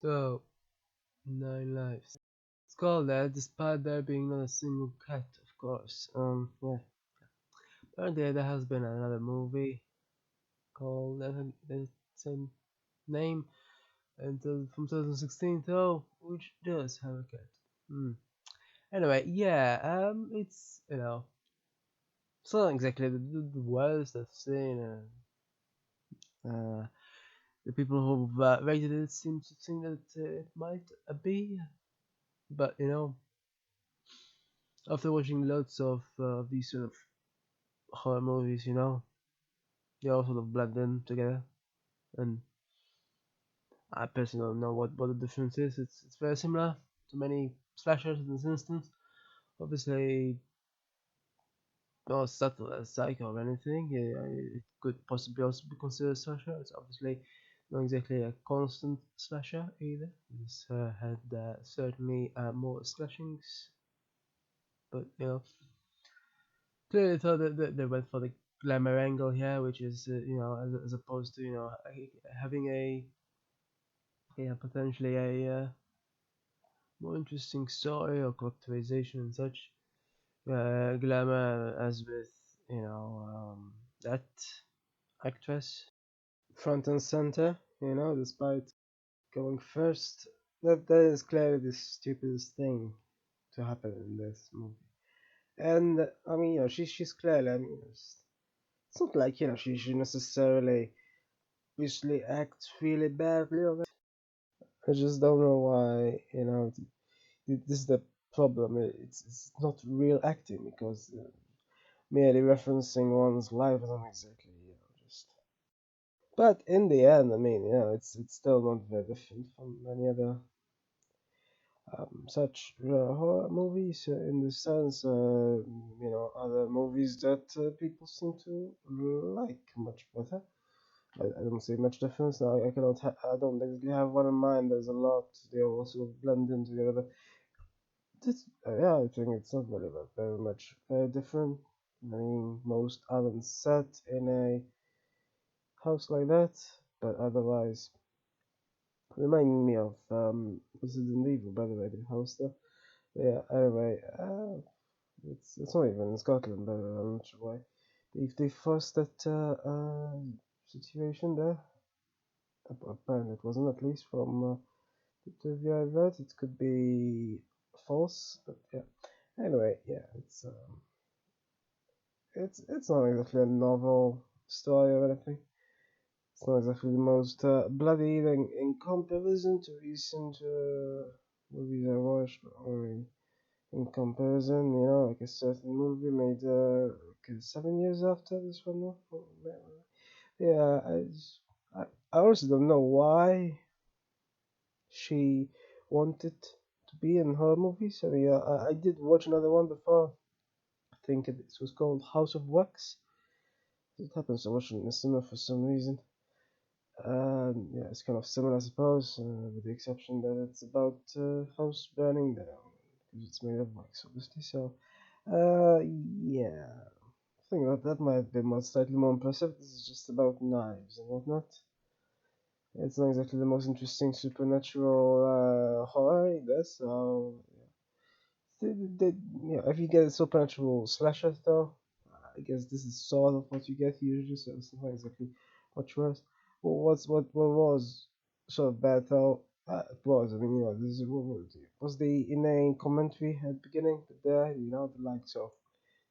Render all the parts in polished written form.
So, nine lives. It's called that despite there being not a single cat, of course. Yeah. Apparently, there has been another movie called the same name until from 2016, though, which does have a cat. Hmm. Anyway, yeah, it's not exactly the worst I've seen. Uh, the people who rated it seem to think that it might be, but after watching lots of these sort of horror movies, they all sort of blend in together, and I personally don't know what the difference is. It's very similar to many slashers in this instance. Obviously, not subtle as Psycho or anything. It could possibly also be considered a slasher. It's obviously not exactly a constant slasher either. This had certainly more slashings, but clearly thought that they went for the glamour angle here, which is as opposed to having a potentially a more interesting story or characterization and such. Glamour as with that actress front and center, despite going first. That is clearly the stupidest thing to happen in this movie. And I mean, she's clearly. I mean, it's not like she necessarily obviously acts really badly. Or I just don't know why. This is the problem. It's not real acting because merely referencing one's life isn't exactly just. But in the end, I mean, it's still not very different from many other such horror movies in the sense, other movies that people seem to like much better. I don't see much difference. I cannot. I don't exactly have one in mind. There's a lot. They all sort of blend in together. But yeah, I think it's not very much different. I mean, most aren't set in a house like that, but otherwise, reminding me of Resident Evil, by the way, the house there. Yeah. Anyway, it's not even in Scotland, but I'm not sure why. If they forced that situation there, apparently it wasn't, at least from the trivia I read. It could be false, but yeah. Anyway, yeah, it's not exactly a novel story or anything. It's not exactly the most bloody in comparison to recent movies I watched. Or in comparison, like a certain movie made like 7 years after this one. No? Yeah, I also don't know why she wanted to be in horror movies. I mean, I did watch another one before. I think it was called House of Wax. It happens to watch it in the cinema for some reason. Yeah, it's kind of similar, I suppose, with the exception that it's about house burning down because it's made of wax, obviously. So, yeah, I think that might be more slightly more impressive. This is just about knives and whatnot. It's not exactly the most interesting supernatural horror either. So, if you get a supernatural slasher, though, I guess this is sort of what you get usually. So it's not exactly much worse. What was sort of bad though? It was. I mean, this is what was the inane commentary at the beginning. But there, the likes of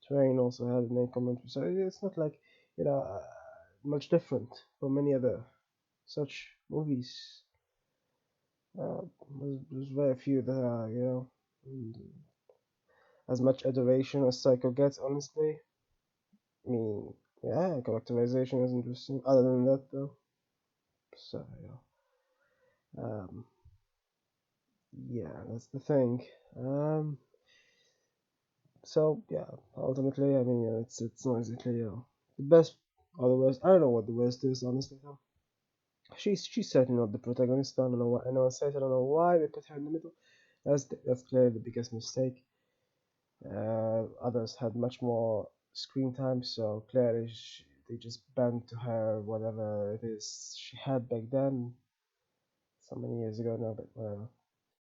Train also had an inane commentary. So it's not like much different from many other such movies. There's very few that are mm, as much adoration as Psycho gets. Honestly, I mean, yeah, characterization is interesting. Other than that, though, so yeah, that's the thing. Um, so yeah, ultimately, I mean, it's not exactly the best or the worst. I don't know what the worst is, honestly. Though she's certainly not the protagonist. I don't know why. I know I said I don't know why they put her in the middle. That's clearly the biggest mistake. Others had much more screen time, so clearly they just bent to her whatever it is she had back then. so many years ago now, but whatever.